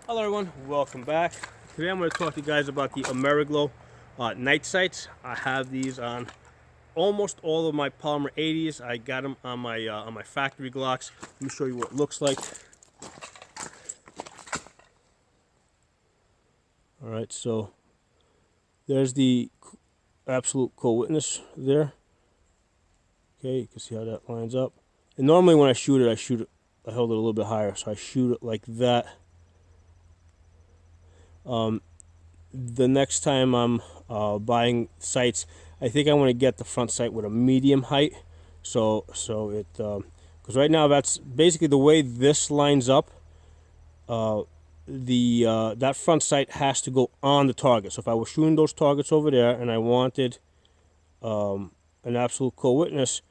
Hello everyone, welcome back. Today I'm going to talk to you guys about the Ameriglo night sights. I have these on almost all of my Polymer 80s. I got them on my factory Glocks. Let me show you what it looks like. All right, so there's the absolute cool witness there. Okay, you can see how that lines up. And normally when I shoot it, I hold it a little bit higher, so I shoot it like that. The next time I'm buying sights, I think I want to get the front sight with a medium height. So it, because right now that's basically the way this lines up. That front sight has to go on the target. So if I was shooting those targets over there and I wanted an absolute co-witness,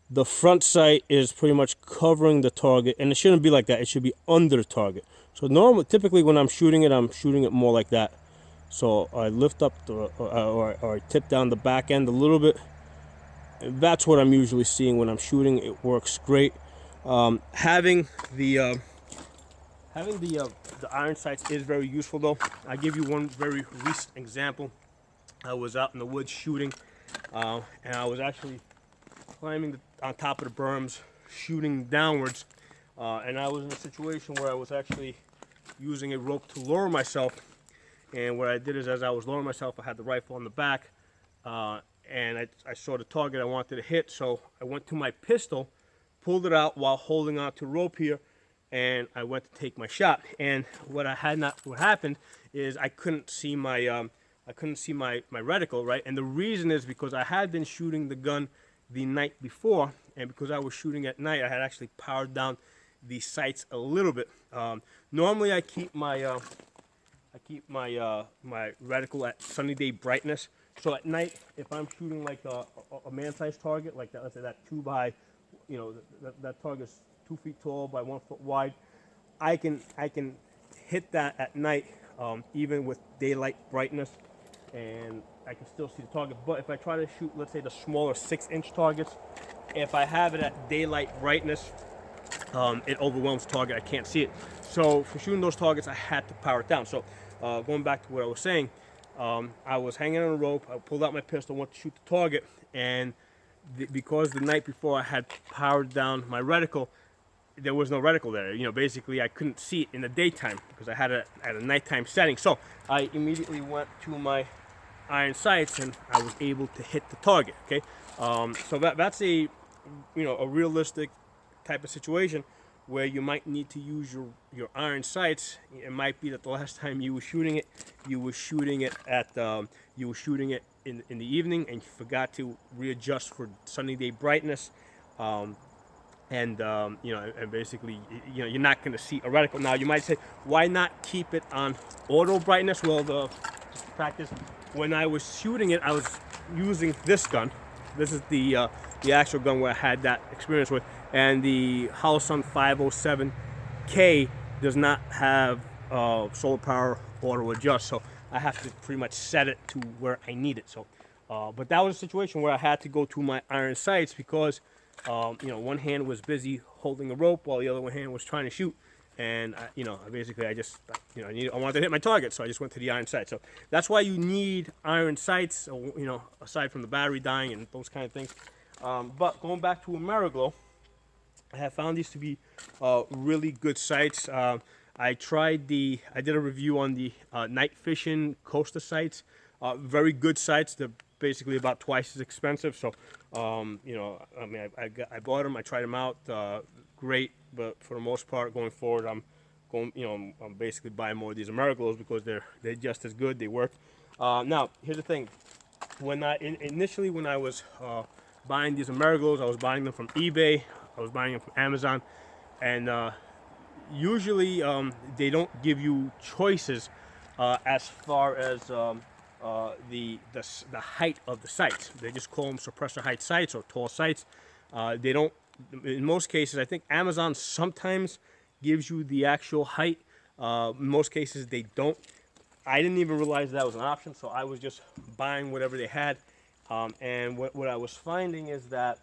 the front sight is pretty much covering the target, and it shouldn't be like that. It should be under the target. So typically when I'm shooting it more like that. So I lift up or I tip down the back end a little bit. That's what I'm usually seeing when I'm shooting. It works great. Having the iron sights is very useful though. I give you one very recent example. I was out in the woods shooting, and I was actually climbing on top of the berms, shooting downwards, and I was in a situation where I was actually using a rope to lower myself. And what I did is, as I was lowering myself, I had the rifle on the back, and I saw the target I wanted to hit. So I went to my pistol, pulled it out while holding on to rope here, and I went to take my shot. And what happened is I couldn't see my reticle, right? And the reason is because I had been shooting the gun the night before, and because I was shooting at night, I had actually powered down the sights a little bit. Normally, I keep my my reticle at sunny day brightness. So at night, if I'm shooting like a man-sized target, like that, let's say that 2 by, that target's 2 feet tall by 1 foot wide, I can hit that at night, even with daylight brightness, and I can still see the target. But if I try to shoot, let's say the smaller 6-inch targets, if I have it at daylight brightness, it overwhelms the target. I can't see it. So for shooting those targets, I had to power it down. So going back to what I was saying, I was hanging on a rope. I pulled out my pistol, went to shoot the target, and because the night before I had powered down my reticle, there was no reticle there. Basically I couldn't see it in the daytime because I had it at a nighttime setting. So I immediately went to my iron sights and I was able to hit the target. Okay, so that's a realistic type of situation where you might need to use your iron sights. It might be that the last time you were shooting it in the evening and you forgot to readjust for sunny day brightness, and basically you're not going to see a reticle. Now you might say, why not keep it on auto brightness? Well, the fact is, when I was shooting it, I was using this gun. This is the actual gun where I had that experience with, and the Holosun 507K does not have solar power auto adjust, so I have to pretty much set it to where I need it. So, but that was a situation where I had to go to my iron sights because one hand was busy holding the rope while the other one hand was trying to shoot. And I wanted to hit my target, so I just went to the iron sight. So that's why you need iron sights, aside from the battery dying and those kind of things. But going back to Ameriglo, I have found these to be really good sights. I did a review on the night fishing Costa sights. Very good sights. They're basically about twice as expensive. So, I bought them. I tried them out. Great, but for the most part, going forward, I'm basically buying more of these Ameriglos because they're just as good. They work. Now, here's the thing. Initially when I was buying these Ameriglos, I was buying them from eBay. I was buying them from Amazon, and usually they don't give you choices as far as the height of the sights. They just call them suppressor height sights or tall sights. They don't. In most cases, I think Amazon sometimes gives you the actual height. In most cases, they don't. I didn't even realize that was an option, so I was just buying whatever they had. And what I was finding is that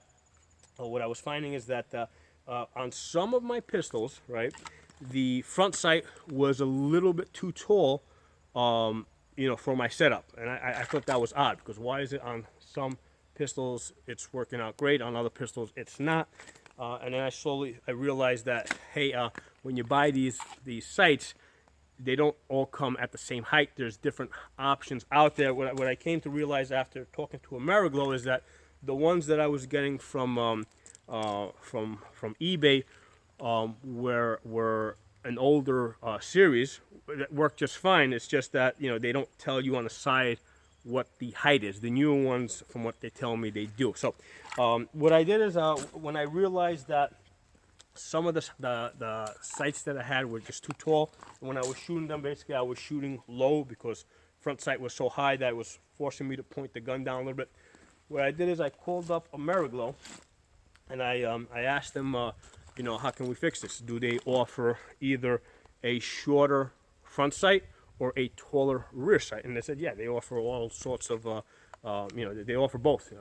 on some of my pistols, right, the front sight was a little bit too tall, for my setup, and I thought that was odd, because why is it on some pistols it's working out great, on other pistols it's not? And then I realized that, hey, when you buy these sights, they don't all come at the same height. There's different options out there. What I came to realize after talking to Ameriglo is that the ones that I was getting from eBay were an older series that worked just fine. It's just that they don't tell you on the side what the height is. The newer ones, from what they tell me, they do. So what I did is when I realized that some of the sights that I had were just too tall, and when I was shooting them, basically I was shooting low because front sight was so high that it was forcing me to point the gun down a little bit. What I did is I called up Ameriglo, and I asked them, how can we fix this? Do they offer either a shorter front sight or a taller rear sight? And they said, yeah, they offer all sorts of, they offer both.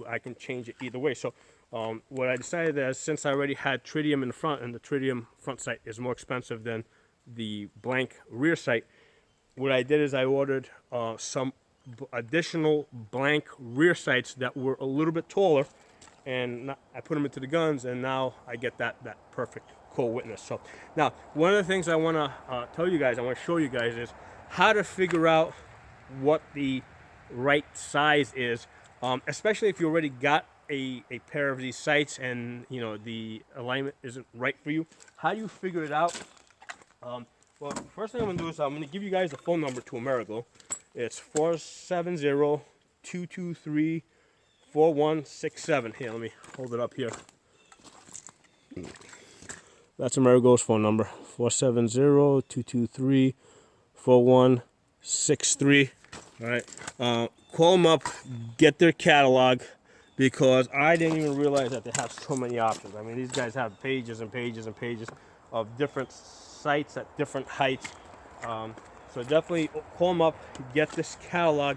I can change it either way. So what I decided is, since I already had tritium in the front, and the tritium front sight is more expensive than the blank rear sight, what I did is I ordered some additional blank rear sights that were a little bit taller, and I put them into the guns, and now I get that perfect co-witness. So now, one of the things I want to tell you guys, I want to show you guys, is how to figure out what the right size is, especially if you already got a pair of these sights and the alignment isn't right for you. How do you figure it out? Well, first thing I'm going to do is I'm going to give you guys the phone number to Ameriglo. It's 470-223-4167. Here, let me hold it up here. That's Ameriglo's phone number, 470-223-4163. All right. Call them up, get their catalog, because I didn't even realize that they have so many options. I mean, these guys have pages and pages and pages of different sights at different heights. So definitely call them up, get this catalog.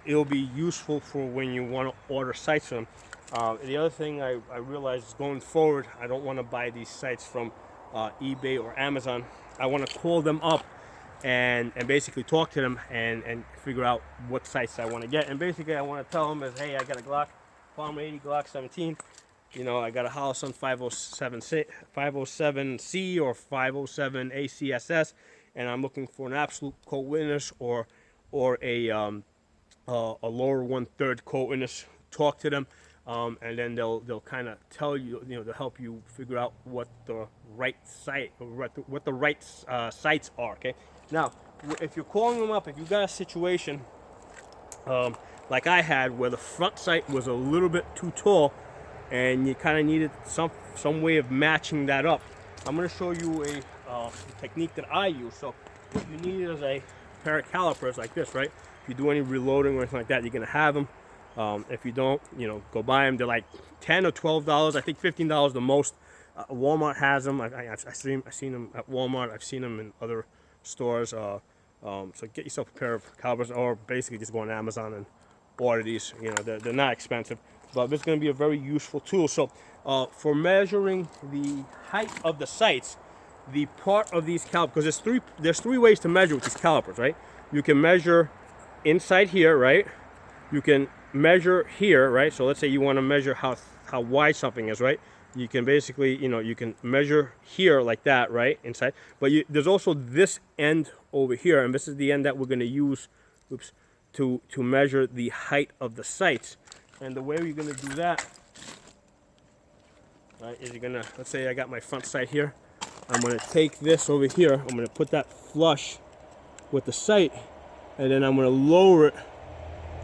It'll be useful for when you want to order sights from them. The other thing I realized is, going forward, I don't want to buy these sights from eBay or Amazon. I want to call them up and basically talk to them and figure out what sights I want to get. And basically I want to tell them is, hey, I got a Glock, Palmer 80 Glock 17. I got a Holosun 507C or 507 ACSS, and I'm looking for an absolute co-witness or a lower 1/3 co-witness. Talk to them, and then they'll kind of tell you, they'll help you figure out what the right sight, or what the right sights are. Okay. Now, if you're calling them up, if you got a situation like I had, where the front sight was a little bit too tall, and you kind of needed some way of matching that up, I'm going to show you a technique that I use. So what you need is a pair of calipers like this, right? If you do any reloading or anything like that, you're going to have them. If you don't, go buy them. They're like $10 or $12. I think $15 the most. Walmart has them. I've seen them at Walmart. I've seen them in other stores. So get yourself a pair of calipers, or basically just go on Amazon and order these. They're not expensive, but it's going to be a very useful tool. So for measuring the height of the sights, the part of these calipers, because there's three ways to measure with these calipers, right? You can measure inside here, right? You can measure here, right? So let's say you want to measure how wide something is, right? You can basically, you can measure here like that, right, inside. But there's also this end over here, and this is the end that we're going to use, to measure the height of the sights. And the way we're going to do that, right, is you're going to, let's say I got my front sight here. I'm going to take this over here. I'm going to put that flush with the sight, and then I'm going to lower it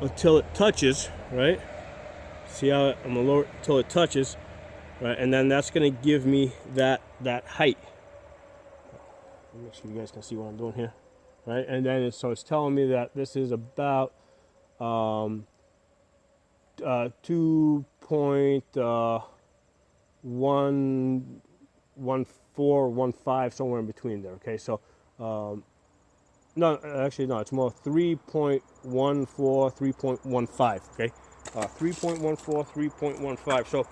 until it touches, right? See how I'm going to lower it until it touches, right? And then that's going to give me that height. Make sure you guys can see what I'm doing here, right? And then it's telling me that this is about 2.11415, somewhere in between there. Okay, so no, actually no, it's more 3.14, 3.15. Okay, 3.14, 3.15. So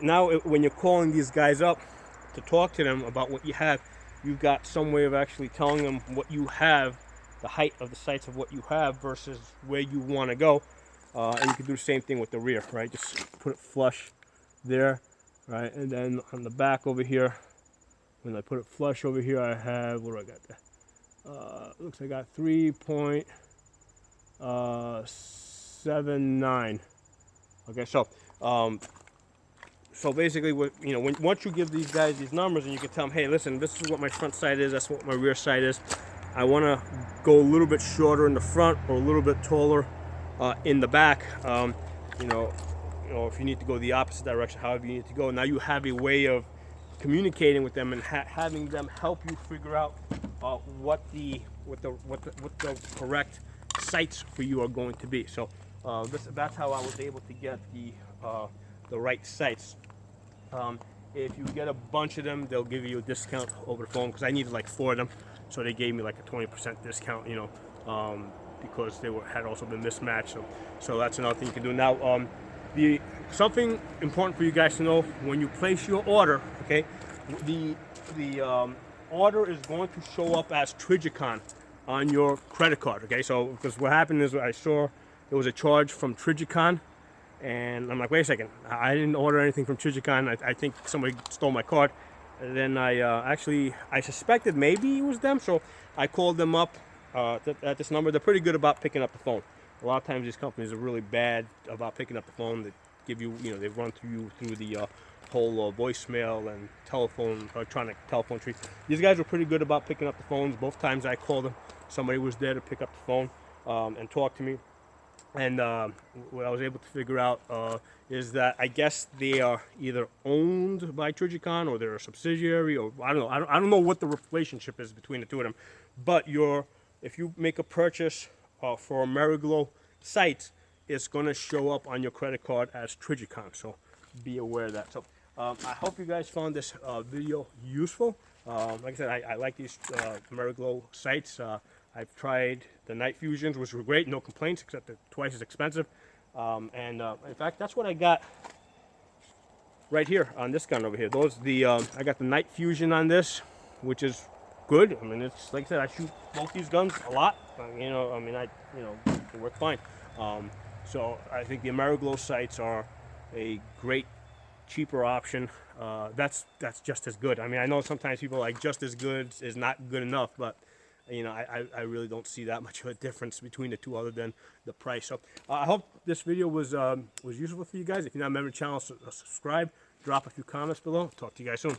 now when you're calling these guys up to talk to them about what you have, you've got some way of actually telling them what you have, the height of the sights of what you have versus where you want to go. And you can do the same thing with the rear, right? Just put it flush there, right? And then on the back over here, when I put it flush over here, I have, what do I got there? Looks like I got 3.79. Okay, so basically, what once you give these guys these numbers, and you can tell them, hey, listen, this is what my front sight is, that's what my rear sight is. I want to go a little bit shorter in the front or a little bit taller in the back. If you need to go the opposite direction, however you need to go. Now you have a way of communicating with them and having them help you figure out what the correct sights for you are going to be. So that's how I was able to get the right sights. If you get a bunch of them, they'll give you a discount over the phone, because I needed like 4 of them, so they gave me like a 20% discount, because they had also been mismatched. So that's another thing you can do. Now, something important for you guys to know: when you place your order, okay, the order is going to show up as Trigicon on your credit card. Okay, so because what happened is I saw there was a charge from Trigicon. And I'm like, wait a second, I didn't order anything from Trigicon. I think somebody stole my card. And then I suspected maybe it was them. So I called them up at this number. They're pretty good about picking up the phone. A lot of times these companies are really bad about picking up the phone. They give you, they run through the whole voicemail and electronic telephone tree. These guys were pretty good about picking up the phones. Both times I called them, somebody was there to pick up the phone and talk to me. And what I was able to figure out is that I guess they are either owned by Trigicon or they're a subsidiary, or I don't know. I don't know what the relationship is between the two of them. But if you make a purchase for Ameriglo sites, it's going to show up on your credit card as Trigicon. So be aware of that. So I hope you guys found this video useful. Like I said, I like these Ameriglo sites. I've tried the night fusions, which were great, no complaints, except they're twice as expensive. In fact, that's what I got right here on this gun over here. I got the night fusion on this, which is good. I mean, it's like I said, I shoot both these guns a lot. They work fine. So I think the Ameriglo sights are a great, cheaper option. That's just as good. I mean, I know sometimes people are like just as good is not good enough, but I really don't see that much of a difference between the two other than the price. So I hope this video was useful for you guys. If you're not a member of the channel, subscribe, drop a few comments below. Talk to you guys soon.